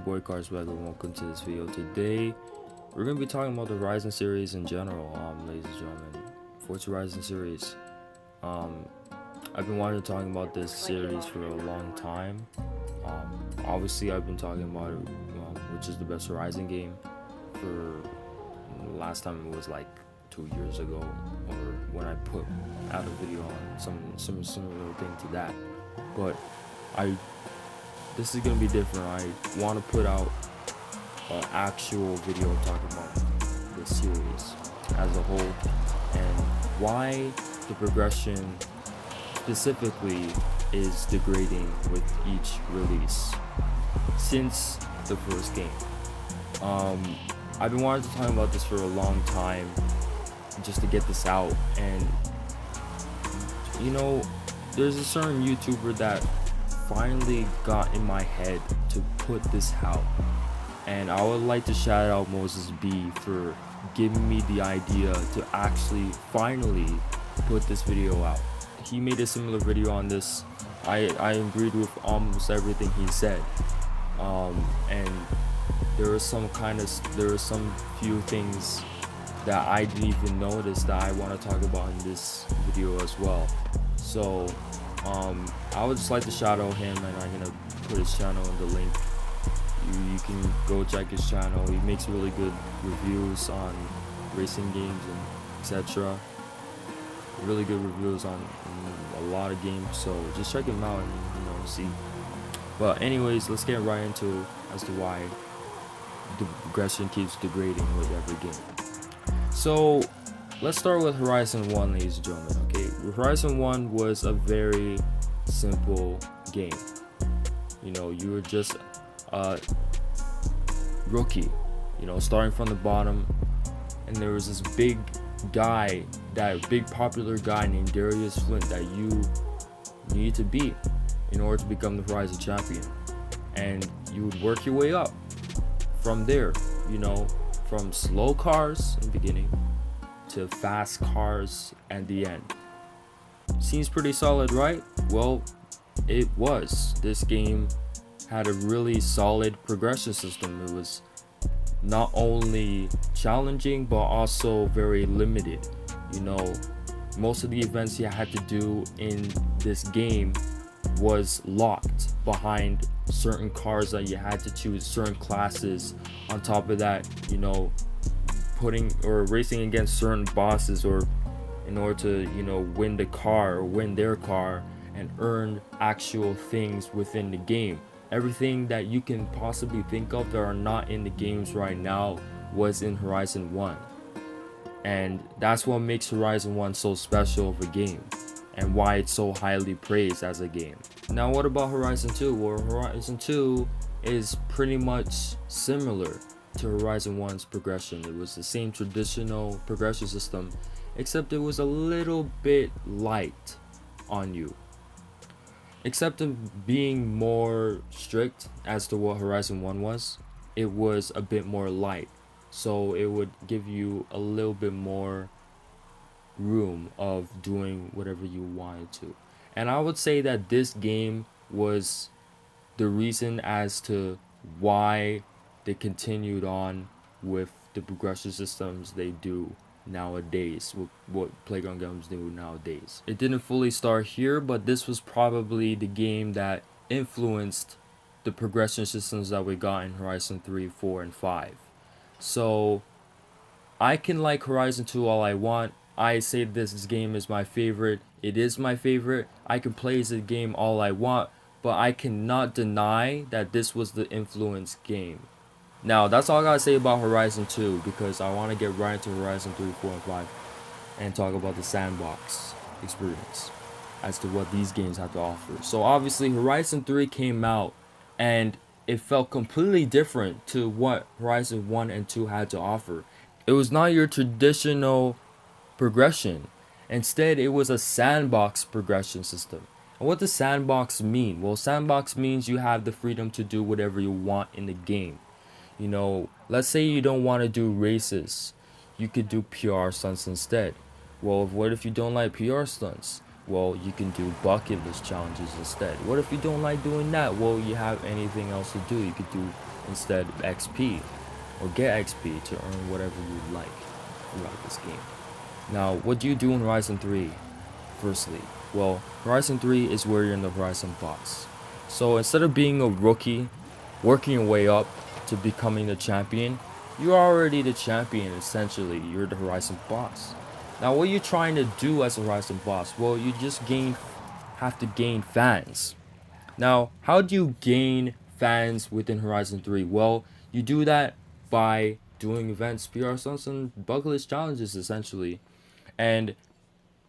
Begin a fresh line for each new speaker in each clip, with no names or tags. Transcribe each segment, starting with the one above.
boy Cars Swag and welcome to this video. Today we're gonna be talking about the Horizon series in general, ladies and gentlemen. Forza Horizon series. I've been wanting to talk about this series for a long time. Obviously I've been talking about it, which is the best Horizon game, for last time it was like 2 years ago, or when I put out a video on some similar thing to that. But this is gonna be different. I want to put out an actual video talking about the series as a whole and why the progression specifically is degrading with each release since the first game. I've been wanting to talk about this for a long time, just to get this out. And you know, there's a certain YouTuber that finally got in my head to put this out, and I would like to shout out Moses B for giving me the idea to actually finally put this video out. He made a similar video on this. I agreed with almost everything he said, and there were some few things that I didn't even notice that I want to talk about in this video as well. So I would just like to shout out him, and I'm gonna put his channel in the link. You can go check his channel. He makes really good reviews on racing games and etc. Really good reviews on a lot of games, so just check him out and see. But anyways, let's get right into as to why the progression keeps degrading with every game. So let's start with Horizon 1, ladies and gentlemen. Okay, Horizon 1 was a very simple game. You know, you were just a rookie, starting from the bottom, and there was this big guy, that big popular guy named Darius Flint that you need to beat in order to become the Horizon champion. And you would work your way up from there, from slow cars in the beginning to fast cars at the end. Seems pretty solid, right? Well, it was. This game had a really solid progression system. It was not only challenging but also very limited. Most of the events you had to do in this game was locked behind certain cars that you had to choose, certain classes. On top of that, putting or racing against certain bosses, or in order to win the car or win their car and earn actual things within the game. Everything that you can possibly think of that are not in the games right now was in Horizon 1, and that's what makes Horizon 1 so special of a game and why it's so highly praised as a game. Now what about Horizon 2? Well, Horizon 2 is pretty much similar to Horizon 1's progression. It was the same traditional progression system, except it was a little bit light on you. Except of being more strict as to what Horizon 1 was, it was a bit more light. So it would give you a little bit more room of doing whatever you wanted to. And I would say that this game was the reason as to why they continued on with the progression systems they do nowadays, with what Playground Games do nowadays. It didn't fully start here, but this was probably the game that influenced the progression systems that we got in Horizon 3, 4, and 5. So I can like Horizon 2 all I want. I say this game is my favorite. It is my favorite. I can play the game all I want, but I cannot deny that this was the influence game. Now that's all I gotta say about Horizon 2, because I want to get right into Horizon 3, 4, and 5 and talk about the sandbox experience as to what these games have to offer. So obviously Horizon 3 came out and it felt completely different to what Horizon 1 and 2 had to offer. It was not your traditional progression. Instead, it was a sandbox progression system. And what does sandbox mean? Well, sandbox means you have the freedom to do whatever you want in the game. Let's say you don't want to do races. You could do PR stunts instead. Well, what if you don't like PR stunts? Well, you can do bucket list challenges instead. What if you don't like doing that? Well, you have anything else to do. You could do instead XP or get XP to earn whatever you like throughout this game. Now, what do you do in Horizon 3? Firstly, well, Horizon 3 is where you're in the Horizon boss. So instead of being a rookie, working your way up to becoming the champion, you're already the champion essentially. You're the Horizon boss. Now, what are you trying to do as a Horizon boss? Well, you just have to gain fans. Now, how do you gain fans within Horizon 3? Well, you do that by doing events, PR stunts, and bucket list challenges essentially. And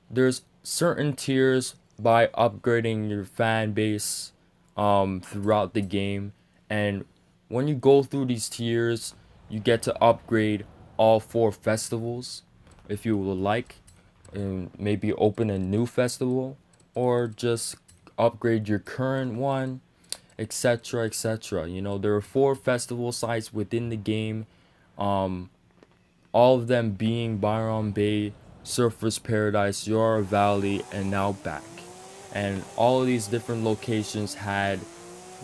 there's certain tiers by upgrading your fan base throughout the game, and when you go through these tiers you get to upgrade all 4 festivals if you would like, and maybe open a new festival or just upgrade your current one, etc, etc. You know, there are 4 festival sites within the game, all of them being Byron Bay, Surfer's Paradise, Yara Valley, and Outback. And all of these different locations had,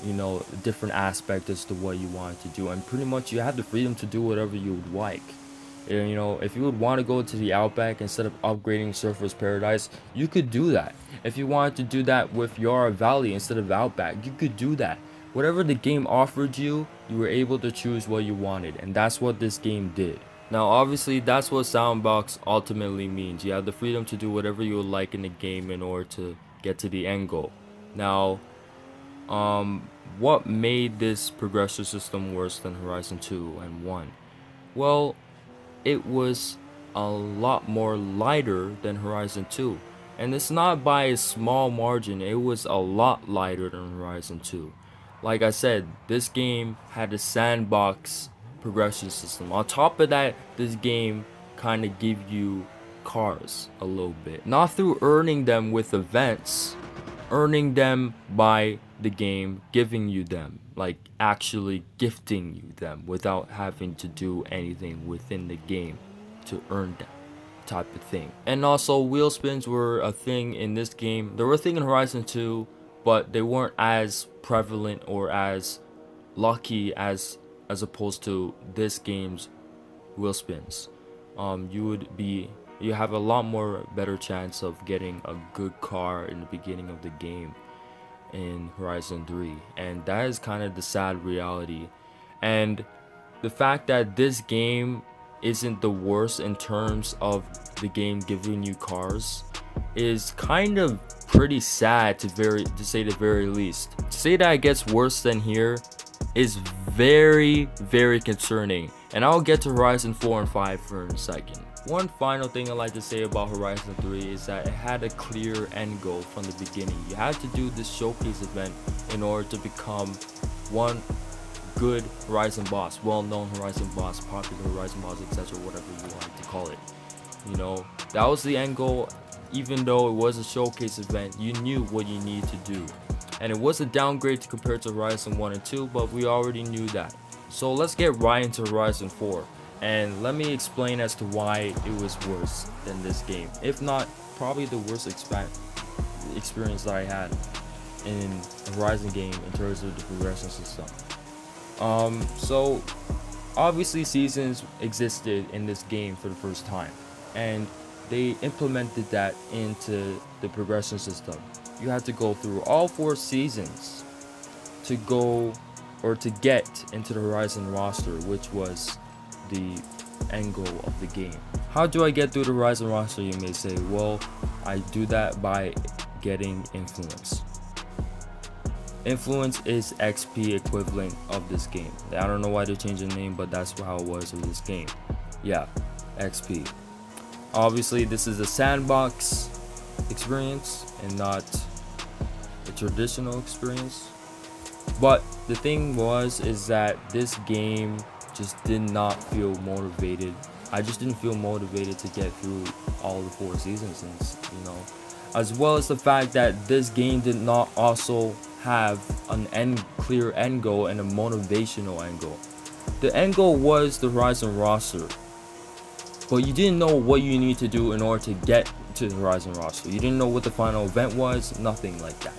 you know, different aspect as to what you wanted to do, and pretty much you had the freedom to do whatever you would like. And, you know, if you would want to go to the Outback instead of upgrading Surfer's Paradise, you could do that. If you wanted to do that with Yara Valley instead of Outback, you could do that. Whatever the game offered you, you were able to choose what you wanted, and that's what this game did. Now, obviously, that's what Soundbox ultimately means. You have the freedom to do whatever you would like in the game in order to get to the end goal. Now, what made this progression system worse than Horizon 2 and 1? Well, it was a lot more lighter than Horizon 2. And it's not by a small margin, it was a lot lighter than Horizon 2. Like I said, this game had a sandbox progression system. On top of that, this game kind of give you cars a little bit. Not through earning them with events, earning them by the game giving you them, like actually gifting you them without having to do anything within the game to earn them, type of thing. And also, wheel spins were a thing in this game. They were a thing in Horizon 2, but they weren't as prevalent or as lucky as opposed to this game's wheel spins. You have a lot more better chance of getting a good car in the beginning of the game in Horizon 3, and that is kind of the sad reality. And the fact that this game isn't the worst in terms of the game giving you cars is kind of pretty sad to say the very least. To say that it gets worse than here is very, very concerning, and I'll get to Horizon 4 and 5 for a second. One final thing I'd like to say about Horizon 3 is that it had a clear end goal from the beginning. You had to do this showcase event in order to become one good Horizon boss, well-known Horizon boss, popular Horizon boss, etc., whatever you like to call it. You know, that was the end goal. Even though it was a showcase event, you knew what you needed to do. And it was a downgrade compared to Horizon 1 and 2, but we already knew that. So let's get right into Horizon 4. And let me explain as to why it was worse than this game. If not, probably the worst experience that I had in a Horizon game in terms of the progression system. So obviously seasons existed in this game for the first time, and they implemented that into the progression system. You had to go through all 4 seasons to get into the Horizon roster, which was the end goal of the game. How do I get through the Horizon roster, you may say? Well, I do that by getting influence. Influence is XP equivalent of this game. I don't know why they changed the name, but that's how it was with this game. Yeah, XP. Obviously, this is a sandbox experience and not a traditional experience. But the thing is that this game just did not feel motivated. I just didn't feel motivated to get through all the 4 seasons, you know, as well as the fact that this game did not also have an clear end goal and a motivational end goal. The end goal was the Horizon roster, but you didn't know what you need to do in order to get to the Horizon roster. You didn't know what the final event was, nothing like that.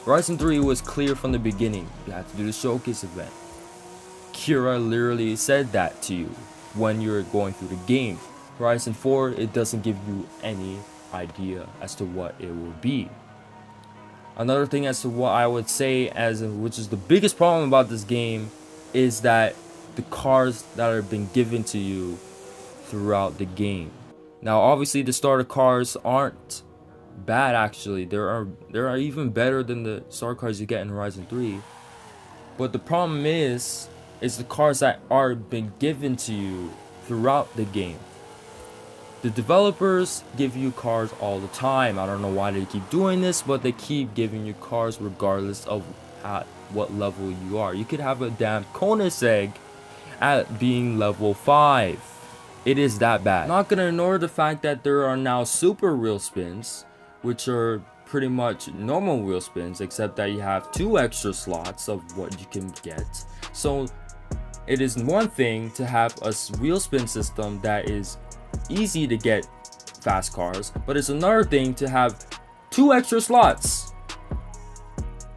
Horizon 3 was clear from the beginning. You had to do the showcase event. Kira literally said that to you when you're going through the game. Horizon 4, it doesn't give you any idea as to what it will be. Another thing as to what I would say, which is the biggest problem about this game, is that the cars that are being given to you throughout the game. Now obviously the starter cars aren't bad, actually. There are even better than the starter cars you get in Horizon 3. But the problem is the cars that are being given to you throughout the game. The developers give you cars all the time. I don't know why they keep doing this, but they keep giving you cars regardless of at what level you are. You could have a damn Conus egg at being level 5. It is that bad. I'm not gonna ignore the fact that there are now super wheel spins, which are pretty much normal wheel spins, except that you have 2 extra slots of what you can get. So it is one thing to have a wheel spin system that is easy to get fast cars, but it's another thing to have 2 extra slots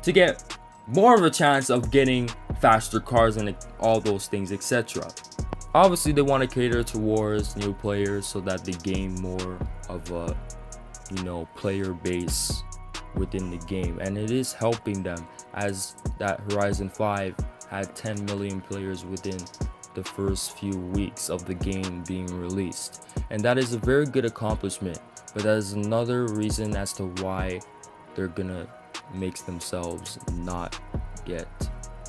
to get more of a chance of getting faster cars and all those things, etc. Obviously they want to cater towards new players so that they gain more of a player base within the game, and it is helping them, as that Horizon 5 had 10 million players within the first few weeks of the game being released, and that is a very good accomplishment. But that is another reason as to why they're gonna make themselves not get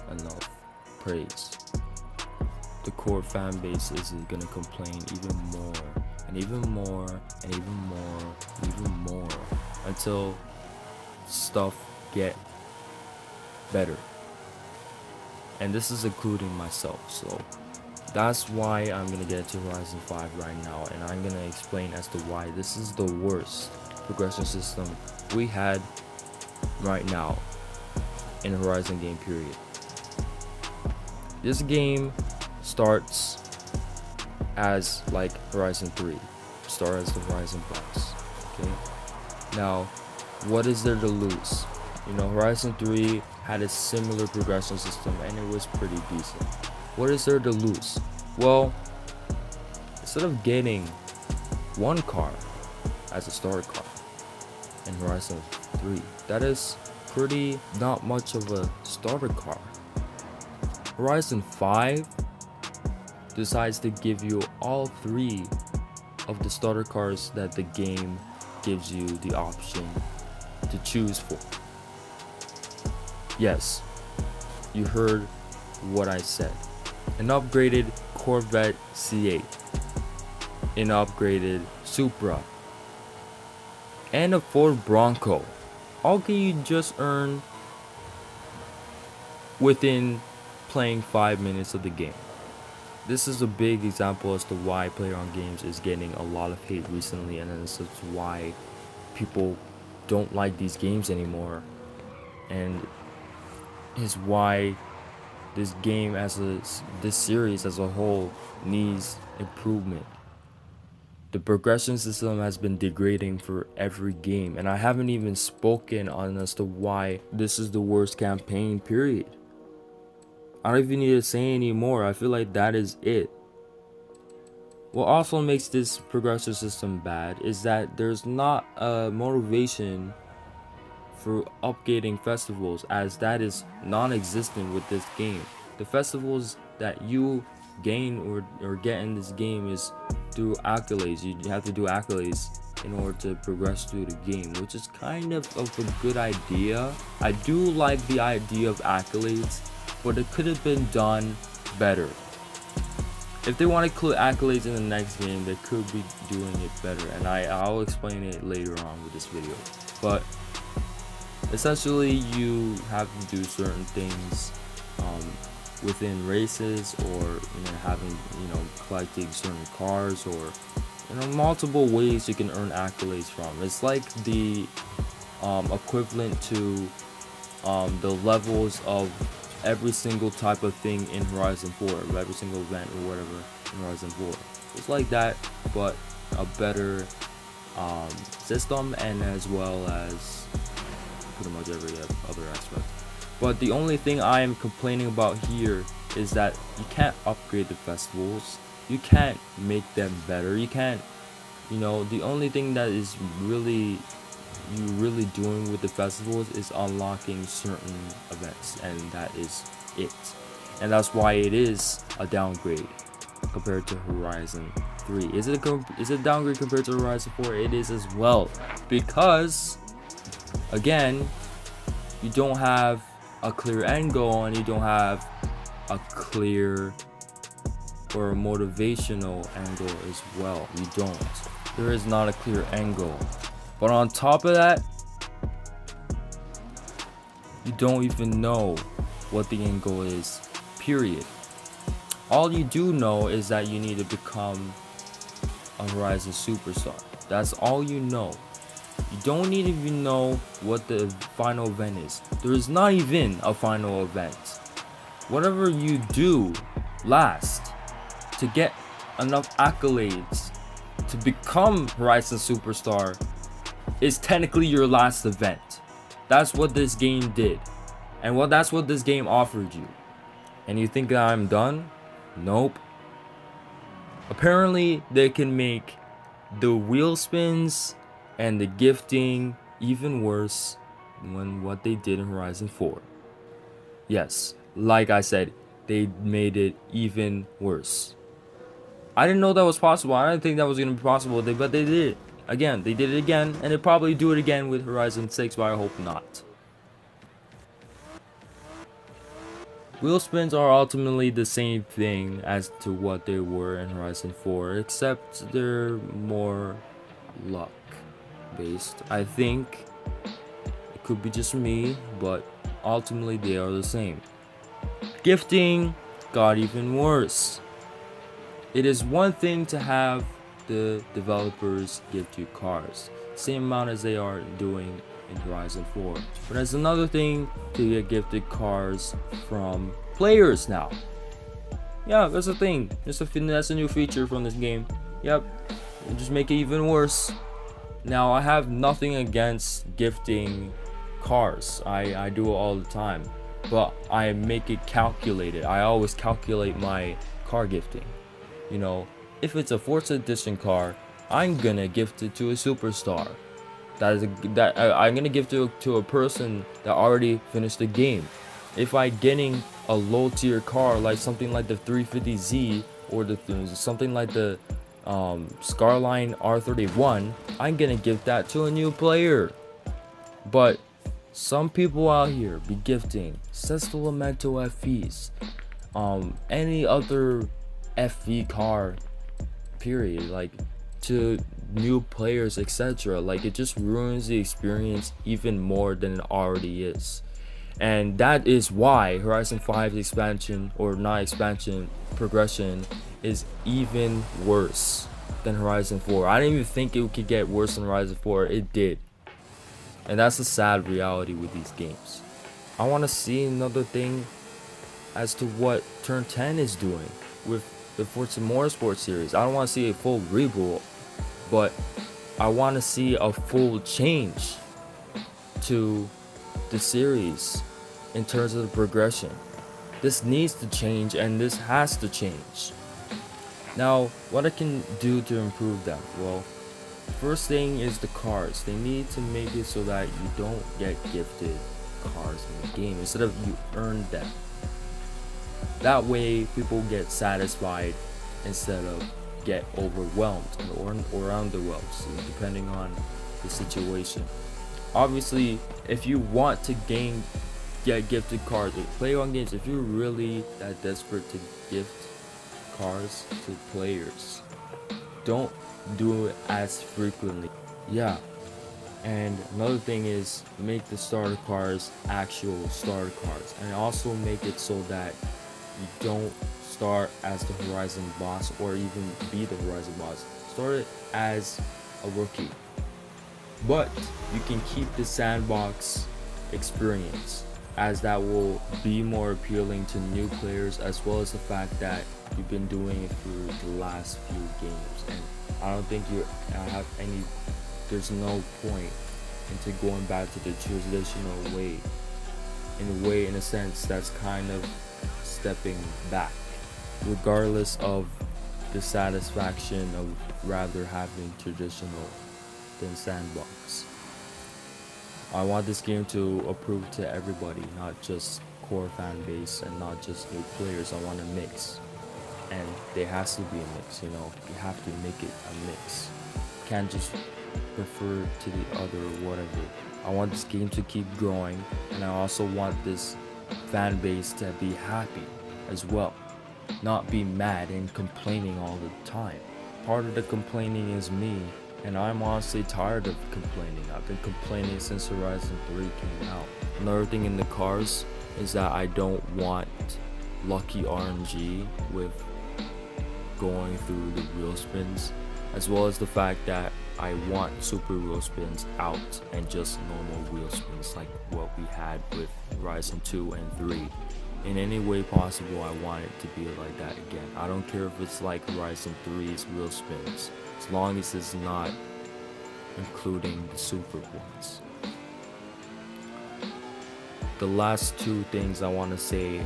enough praise. The core fan base is gonna complain even more and even more and even more and even more until stuff get better, and this is including myself. So that's why I'm gonna get to Horizon 5 right now, and I'm gonna explain as to why this is the worst progression system we had right now in Horizon game period. This game starts as like Horizon 3, start as the Horizon boss. Okay, now what is there to lose? Horizon 3 had a similar progression system and it was pretty decent. What is there to lose? Well, instead of getting 1 car as a starter car in Horizon 3, that is pretty not much of a starter car. Horizon 5 decides to give you all 3 of the starter cars that the game gives you the option to choose for. Yes, you heard what I said. An upgraded Corvette C8, an upgraded Supra, and a Ford Bronco. All can you just earn within playing 5 minutes of the game. This is a big example as to why PlayerUnGames is getting a lot of hate recently, and this is why people don't like these games anymore, and is why this game this series as a whole needs improvement. The progression system has been degrading for every game, and I haven't even spoken on as to why this is the worst campaign period. I don't even need to say any more. I feel like that is it. What also makes this progression system bad is that there's not a motivation for upgrading festivals, as that is non-existent with this game. The festivals that you gain or get in this game is through accolades. You have to do accolades in order to progress through the game, which is kind of a good idea. I do like the idea of accolades, but it could have been done better. If they want to include accolades in the next game, they could be doing it better, and I'll explain it later on with this video. But essentially, you have to do certain things within races, or having collecting certain cars, or multiple ways you can earn accolades from. It's like the equivalent to the levels of every single type of thing in Horizon 4, every single event or whatever in Horizon 4. It's like that, but a better system, and as well as pretty much every other aspect. But the only thing I am complaining about here is that you can't upgrade the festivals, you can't make them better, you can't, the only thing that is really doing with the festivals is unlocking certain events, and that is it. And that's why it is a downgrade compared to Horizon 3. Is it a downgrade compared to Horizon 4? It is as well, because again, you don't have a clear end goal, and you don't have a clear or a motivational end goal as well. You don't. There is not a clear end goal. But on top of that, you don't even know what the end goal is, period. All you do know is that you need to become a Horizon superstar. That's all you know. You don't need to even know what the final event is. There is not even a final event. Whatever you do last to get enough accolades to become Horizon superstar is technically your last event. That's what this game did, and that's what this game offered you. And you think that I'm done? Nope. Apparently they can make the wheel spins and the gifting even worse than what they did in Horizon 4. Yes, like I said, they made it even worse. I didn't know that was possible. I didn't think that was going to be possible, but they did it. Again, they did it again, and they'll probably do it again with Horizon 6, but I hope not. Wheel spins are ultimately the same thing as to what they were in Horizon 4, except they're more luck based. I think it could be just me, but ultimately they are the same. Gifting got even worse. It is one thing to have the developers gift you cars, same amount as they are doing in Horizon 4, but it's another thing to get gifted cars from players now. Yeah, that's a thing. That's a new feature from this game. Yep, just make it even worse. Now, I have nothing against gifting cars. I do it all the time, but I make it calculated. I always calculate my car gifting. If it's a Forza Edition car, I'm gonna gift it to a superstar. I'm gonna gift it to a person that already finished the game. If I'm getting a low tier car, like something like the 350Z or something like the Skyline R31, I'm gonna gift that to a new player. But some people out here be gifting Sesto Lamento FVs, any other FV car, period, like to new players, etc. Like, it just ruins the experience even more than it already is. And that is why Horizon 5's expansion, or not expansion, progression is even worse than Horizon 4. I didn't even think it could get worse than Horizon 4. It did. And that's a sad reality with these games. I want to see another thing as to what Turn 10 is doing with the Forza Motorsport series. I don't want to see a full reboot, but I want to see a full change to the series in terms of the progression. This needs to change, and this has to change. Now, what I can do to improve that? Well, first thing is the cars. They need to make it so that you don't get gifted cars in the game. Instead of you earn them. That way, people get satisfied instead of get overwhelmed or underwhelmed, depending on the situation. Obviously, if you want to get gifted cars, play on games. If you're really that desperate to gift cars to players, don't do it as frequently. Yeah. And another thing is, make the starter cars actual starter cars, and also make it so that you don't start as the Horizon boss or even be the Horizon boss. Start it as a rookie, but you can keep the sandbox experience, as that will be more appealing to new players, as well as the fact that you've been doing it through the last few games, and I don't think you have any there's no point into going back to the traditional way. In a sense, that's kind of stepping back, regardless of the satisfaction of rather having traditional than sandbox. I want this game to approve to everybody, not just core fan base and not just new players. I want a mix, and there has to be a mix. You know, you have to make it a mix. You can't just prefer to the other or whatever. I want this game to keep growing, and I also want this fan base to be happy as well, not be mad and complaining all the time. Part of the complaining is me, and I'm honestly tired of complaining. I've been complaining since Horizon 3 came out. Another thing in the cars is that I don't want lucky RNG with going through the wheel spins, as well as the fact that I want super wheel spins out and just normal wheel spins like what we had with Horizon 2 and 3. In any way possible, I want it to be like that again. I don't care if it's like Horizon 3's wheel spins, as long as it's not including the super ones. The last two things I want to say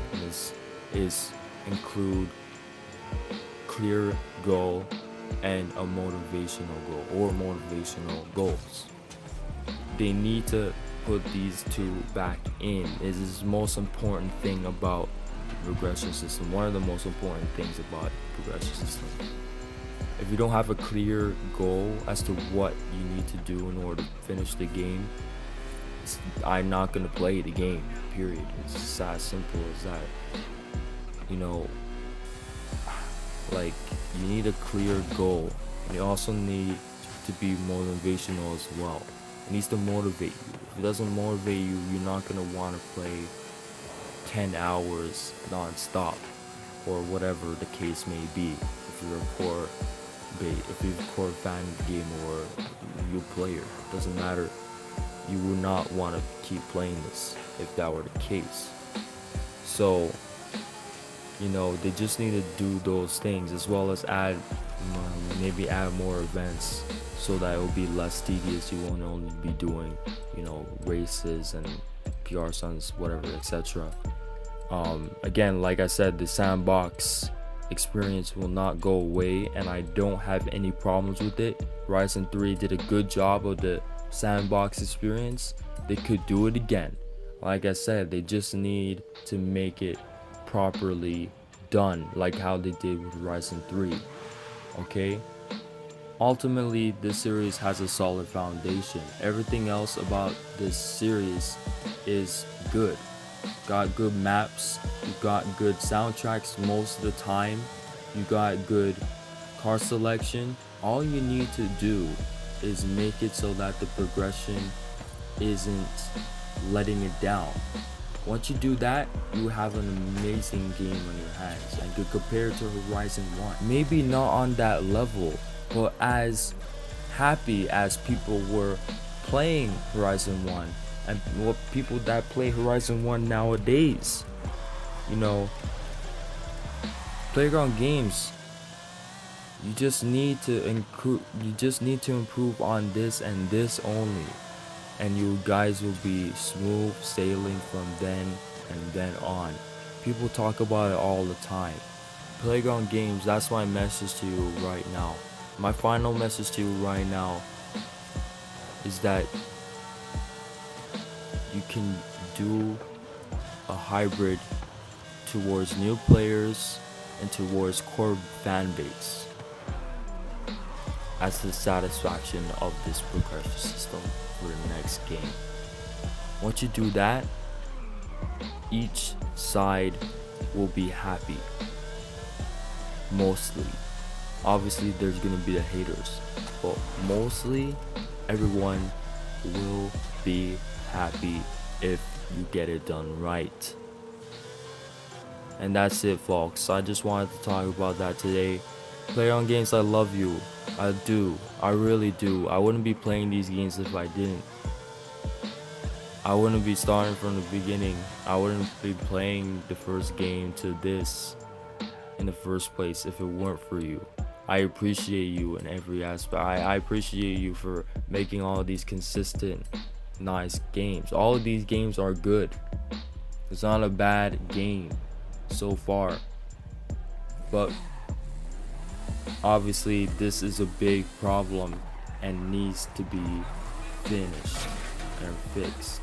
is include clear goal and a motivational goal or motivational goals. They need to put these two back in. It is the most important thing about progression system. One of the most important things about progression system. If you don't have a clear goal as to what you need to do in order to finish the game, I'm not gonna play the game. Period. It's just as simple as that. You know, like, you need a clear goal. And you also need to be motivational as well. It needs to motivate you. If it doesn't motivate you, you're not gonna want to play 10 hours non-stop or whatever the case may be. If you're a core fan of the game or new player, it doesn't matter. You would not want to keep playing this if that were the case. So, you know, they just need to do those things, as well as maybe add more events so that it will be less tedious. You won't only be doing, you know, races and PR stunts, whatever, etc. Again, like I said, the sandbox experience will not go away, and I don't have any problems with it. Horizon 3 did a good job of the sandbox experience. They could do it again. Like I said, they just need to make it properly done, like how they did with Horizon 3. Okay? Ultimately, this series has a solid foundation. Everything else about this series is good. Got good maps, you got good soundtracks most of the time, you got good car selection. All you need to do is make it so that the progression isn't letting it down. Once you do that, you have an amazing game on your hands and could compare it to Horizon 1. Maybe not on that level, but as happy as people were playing Horizon 1 and what people that play Horizon 1 nowadays. You know, Playground Games, you just need to improve on this and this only, and you guys will be smooth sailing from then and then on. People talk about it all the time. Playground Games, that's my message to you right now. My final message to you right now is that you can do a hybrid towards new players and towards core fan base as the satisfaction of this progression system for the next game. Once you do that, each side will be happy. Mostly. Obviously there's gonna be the haters, but mostly everyone will be happy if you get it done right. And that's it, folks. I just wanted to talk about that today. Playground Games, I love you. I do. I really do. I wouldn't be playing these games if I didn't. I wouldn't be starting from the beginning. I wouldn't be playing the first game to this in the first place if it weren't for you. I appreciate you in every aspect. I appreciate you for making all of these consistent, nice games. All of these games are good. It's not a bad game so far. But obviously, this is a big problem and needs to be finished and fixed.